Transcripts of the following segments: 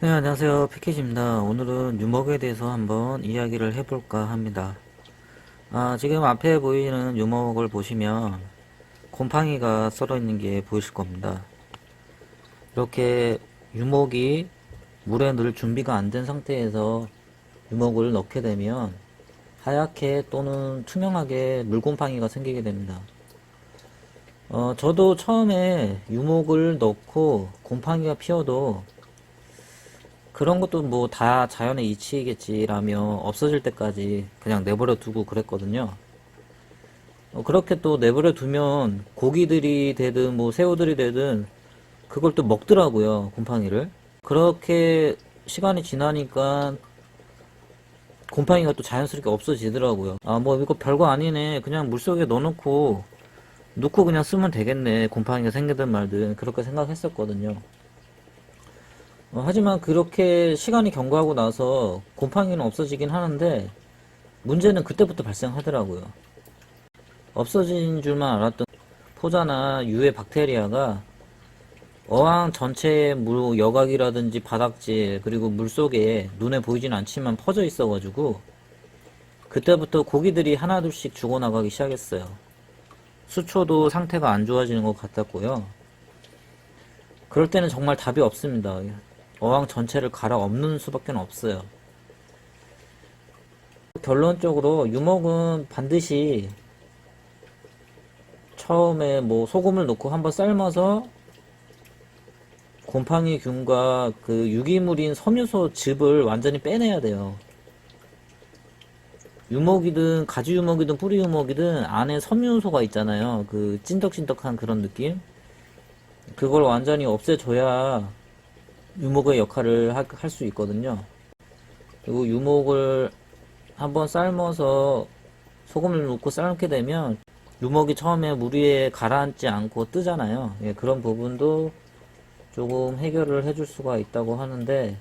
네, 안녕하세요. 패키지입니다. 오늘은 유목에 대해서 한번 이야기를 해볼까 합니다. 지금 앞에 보이는 유목을 보시면 곰팡이가 썰어 있는 게 보이실 겁니다. 이렇게 유목이 물에 넣을 준비가 안 된 상태에서 유목을 넣게 되면 하얗게 또는 투명하게 물곰팡이가 생기게 됩니다. 저도 처음에 유목을 넣고 곰팡이가 피어도 그런 것도 뭐 다 자연의 이치겠지라며 없어질 때까지 그냥 내버려 두고 그랬거든요. 그렇게 또 내버려 두면 고기들이 되든 뭐 새우들이 되든 그걸 또 먹더라고요, 곰팡이를. 그렇게 시간이 지나니까 곰팡이가 또 자연스럽게 없어지더라고요. 뭐 이거 별거 아니네. 그냥 물속에 넣고 그냥 쓰면 되겠네. 곰팡이가 생기든 말든 그렇게 생각했었거든요. 하지만 그렇게 시간이 경과하고 나서 곰팡이는 없어지긴 하는데 문제는 그때부터 발생하더라고요. 없어진 줄만 알았던 포자나 유해 박테리아가 어항 전체의 여각이라든지 바닥재 그리고 물속에 눈에 보이진 않지만 퍼져 있어가지고 그때부터 고기들이 하나둘씩 죽어나가기 시작했어요. 수초도 상태가 안 좋아지는 것 같았고요. 그럴 때는 정말 답이 없습니다. 어항 전체를 갈아엎는 수밖에 없어요. 결론적으로 유목은 반드시 처음에 뭐 소금을 넣고 한번 삶아서 곰팡이균과 그 유기물인 섬유소 즙을 완전히 빼내야 돼요. 유목이든 가지 유목이든 뿌리 유목이든 안에 섬유소가 있잖아요. 그 찐덕찐덕한 그런 느낌. 그걸 완전히 없애줘야 유목의 역할을 할 수 있거든요. 그리고 유목을 한번 삶아서 소금을 넣고 삶게 되면 유목이 처음에 물 위에 가라앉지 않고 뜨잖아요. 예, 그런 부분도 조금 해결을 해줄 수가 있다고 하는데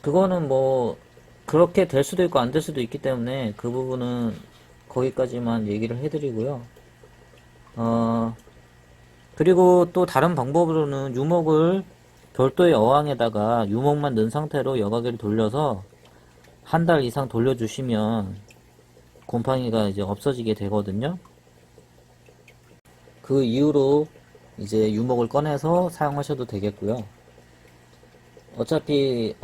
그거는 뭐 그렇게 될 수도 있고 안 될 수도 있기 때문에 그 부분은 거기까지만 얘기를 해드리고요. 그리고 또 다른 방법으로는 유목을 별도의 어항에다가 유목만 넣은 상태로 여과기를 돌려서 한 달 이상 돌려주시면 곰팡이가 이제 없어지게 되거든요. 그 이후로 이제 유목을 꺼내서 사용하셔도 되겠고요. 어차피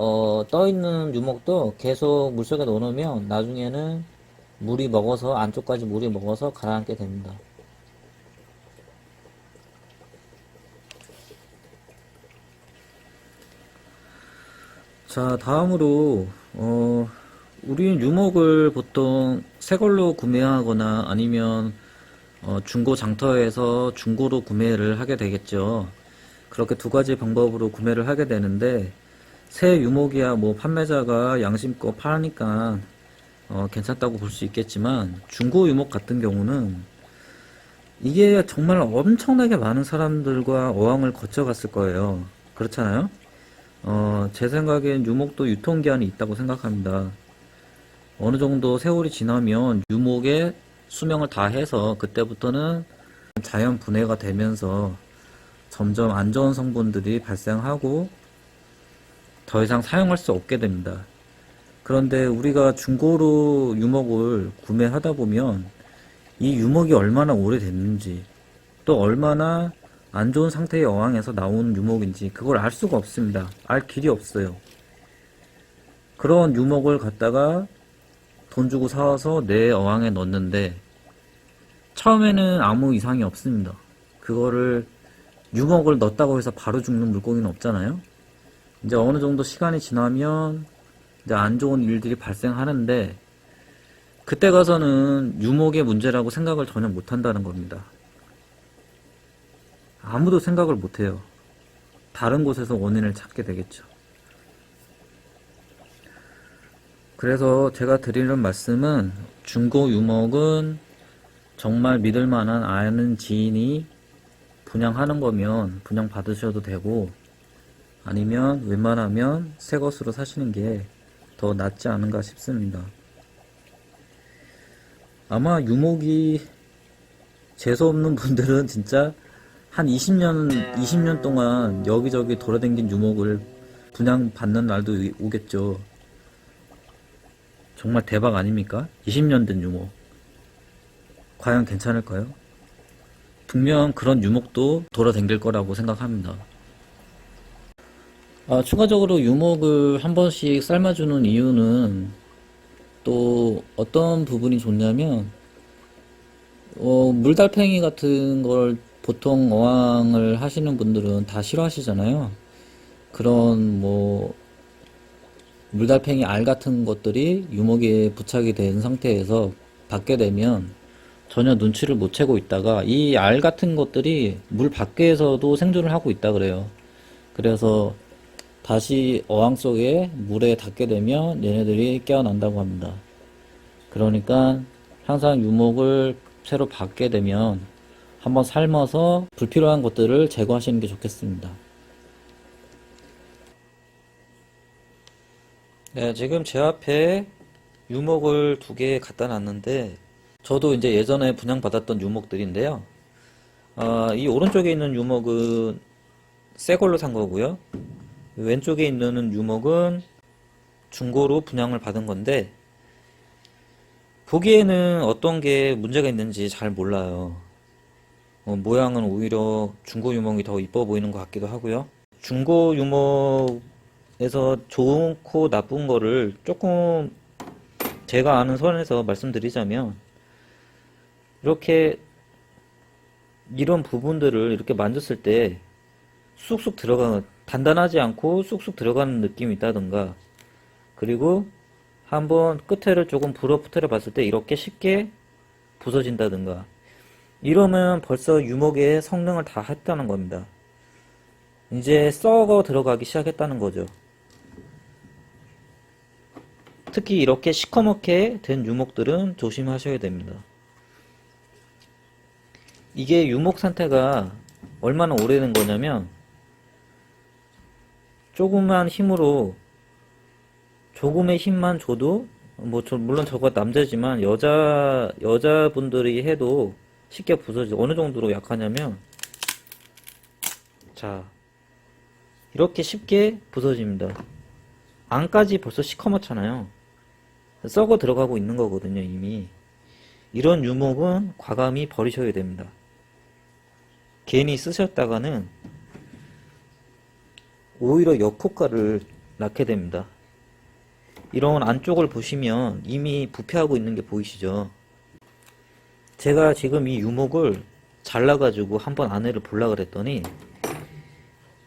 떠있는 유목도 계속 물속에 넣어놓으면 나중에는 물이 먹어서 안쪽까지 물이 먹어서 가라앉게 됩니다. 자, 다음으로 우리는 유목을 보통 새 걸로 구매하거나 아니면 중고 장터에서 중고로 구매를 하게 되겠죠. 그렇게 두 가지 방법으로 구매를 하게 되는데 새 유목이야 뭐 판매자가 양심껏 파니까 괜찮다고 볼 수 있겠지만 중고 유목 같은 경우는 이게 정말 엄청나게 많은 사람들과 어항을 거쳐갔을 거예요. 그렇잖아요? 제 생각엔 유목도 유통기한이 있다고 생각합니다. 어느 정도 세월이 지나면 유목의 수명을 다해서 그때부터는 자연 분해가 되면서 점점 안 좋은 성분들이 발생하고 더 이상 사용할 수 없게 됩니다. 그런데 우리가 중고로 유목을 구매하다 보면 이 유목이 얼마나 오래됐는지 또 얼마나 안 좋은 상태의 어항에서 나온 유목인지 그걸 알 수가 없습니다. 알 길이 없어요. 그런 유목을 갖다가 돈 주고 사와서 내 어항에 넣었는데 처음에는 아무 이상이 없습니다. 그거를 유목을 넣었다고 해서 바로 죽는 물고기는 없잖아요. 이제 어느 정도 시간이 지나면 이제 안 좋은 일들이 발생하는데 그때 가서는 유목의 문제라고 생각을 전혀 못 한다는 겁니다. 아무도 생각을 못 해요. 다른 곳에서 원인을 찾게 되겠죠. 그래서 제가 드리는 말씀은 중고 유목은 정말 믿을 만한 아는 지인이 분양하는 거면 분양 받으셔도 되고 아니면 웬만하면 새 것으로 사시는 게 더 낫지 않은가 싶습니다. 아마 유목이 재수없는 분들은 진짜 한 20년 동안 여기저기 돌아다닌 유목을 분양받는 날도 오겠죠. 정말 대박 아닙니까? 20년 된 유목. 과연 괜찮을까요? 분명 그런 유목도 돌아다닐 거라고 생각합니다. 추가적으로 유목을 한 번씩 삶아주는 이유는 또 어떤 부분이 좋냐면, 물달팽이 같은 걸 보통 어항을 하시는 분들은 다 싫어하시잖아요. 그런 물달팽이 알 같은 것들이 유목에 부착이 된 상태에서 받게 되면 전혀 눈치를 못 채고 있다가 이 알 같은 것들이 물 밖에서도 생존을 하고 있다 그래요. 그래서 다시 어항 속에 물에 닿게 되면 얘네들이 깨어난다고 합니다. 그러니까 항상 유목을 새로 받게 되면 한번 삶아서 불필요한 것들을 제거하시는 게 좋겠습니다. 네, 지금 제 앞에 유목을 2개 갖다 놨는데, 저도 이제 예전에 분양받았던 유목들인데요. 이 오른쪽에 있는 유목은 새 걸로 산 거고요. 왼쪽에 있는 유목은 중고로 분양을 받은 건데, 보기에는 어떤 게 문제가 있는지 잘 몰라요. 모양은 오히려 중고 유목이 더 이뻐 보이는 것 같기도 하고요. 중고 유목에서 좋고 나쁜 거를 조금 제가 아는 선에서 말씀드리자면, 이렇게 이런 부분들을 이렇게 만졌을 때 쑥쑥 단단하지 않고 쑥쑥 들어가는 느낌이 있다던가, 그리고 한번 끝에를 조금 부러뜨려 봤을 때 이렇게 쉽게 부서진다든가, 이러면 벌써 유목의 성능을 다 했다는 겁니다. 이제 썩어 들어가기 시작했다는 거죠. 특히 이렇게 시커멓게 된 유목들은 조심하셔야 됩니다. 이게 유목 상태가 얼마나 오래된 거냐면, 조금의 힘만 줘도, 물론 저거 남자지만 여자분들이 해도 쉽게 부서져. 어느 정도로 약하냐면, 자, 이렇게 쉽게 부서집니다. 안까지 벌써 시커멓잖아요. 썩어 들어가고 있는 거거든요, 이미. 이런 유목은 과감히 버리셔야 됩니다. 괜히 쓰셨다가는 오히려 역효과를 낳게 됩니다. 이런 안쪽을 보시면 이미 부패하고 있는 게 보이시죠? 제가 지금 이 유목을 잘라가지고 한번 안에를 보려고 그랬더니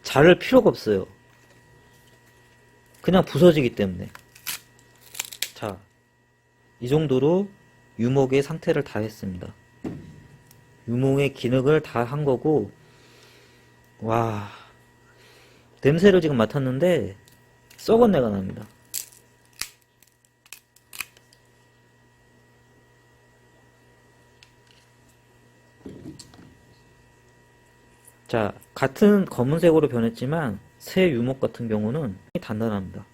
자를 필요가 없어요. 그냥 부서지기 때문에. 자, 이 정도로 유목의 상태를 다 했습니다. 유목의 기능을 다 한 거고, 와, 냄새를 지금 맡았는데 썩은 내가 납니다. 자, 같은 검은색으로 변했지만 새 유목 같은 경우는 단단합니다.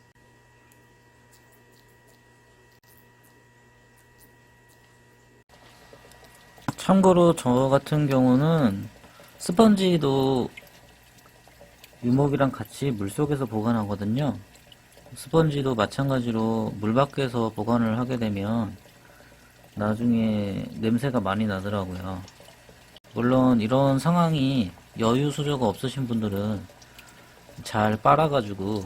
참고로 저 같은 경우는 스펀지도 유목이랑 같이 물속에서 보관하거든요. 스펀지도 마찬가지로 물 밖에서 보관을 하게 되면 나중에 냄새가 많이 나더라고요. 물론 이런 상황이 여유 수저가 없으신 분들은 잘 빨아가지고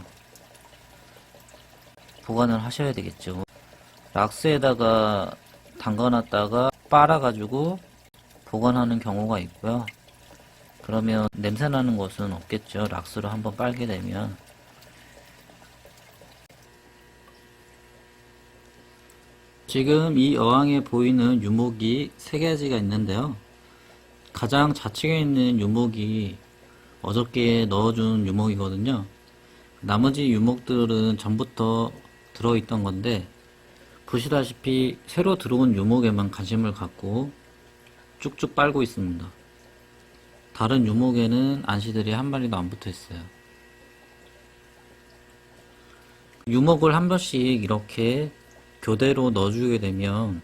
보관을 하셔야 되겠죠. 락스에다가 담가놨다가 빨아가지고 보관하는 경우가 있고요. 그러면 냄새나는 것은 없겠죠. 락스로 한번 빨게 되면. 지금 이 어항에 보이는 유목이 3가지가 있는데요. 가장 좌측에 있는 유목이 어저께 넣어준 유목이거든요. 나머지 유목들은 전부터 들어있던 건데, 보시다시피 새로 들어온 유목에만 관심을 갖고 쭉쭉 빨고 있습니다. 다른 유목에는 안시들이 한 마리도 안 붙어 있어요. 유목을 한 번씩 이렇게 교대로 넣어주게 되면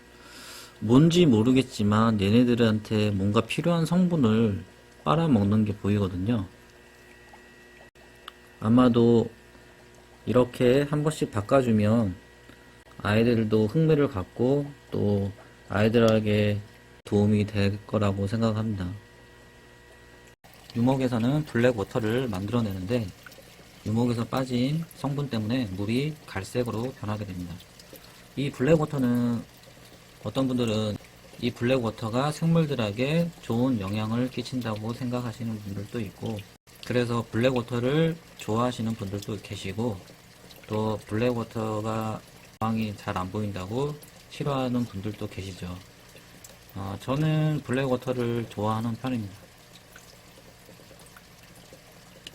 뭔지 모르겠지만 얘네들한테 뭔가 필요한 성분을 빨아먹는 게 보이거든요. 아마도 이렇게 한 번씩 바꿔주면 아이들도 흥미를 갖고 또 아이들에게 도움이 될 거라고 생각합니다. 유목에서는 블랙워터를 만들어내는데 유목에서 빠진 성분 때문에 물이 갈색으로 변하게 됩니다. 이 블랙워터는 어떤 분들은 이 블랙워터가 생물들에게 좋은 영향을 끼친다고 생각하시는 분들도 있고, 그래서 블랙워터를 좋아하시는 분들도 계시고, 또 블랙워터가 광이 잘 안 보인다고 싫어하는 분들도 계시죠. 저는 블랙워터를 좋아하는 편입니다.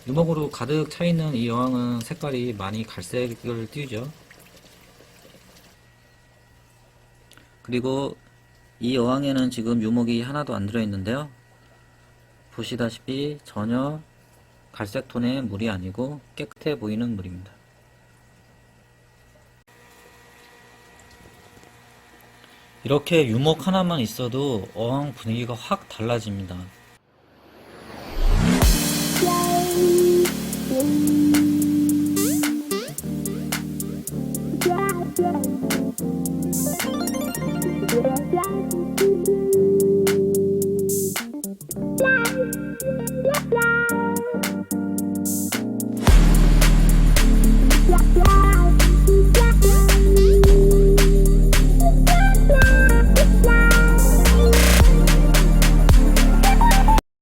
유목으로 가득 차있는 이 여왕은 색깔이 많이 갈색을 띠죠. 그리고 이 여왕에는 지금 유목이 하나도 안 들어있는데요. 보시다시피 전혀 갈색 톤의 물이 아니고 깨끗해 보이는 물입니다. 이렇게 유목 하나만 있어도 어항 분위기가 확 달라집니다. Yeah.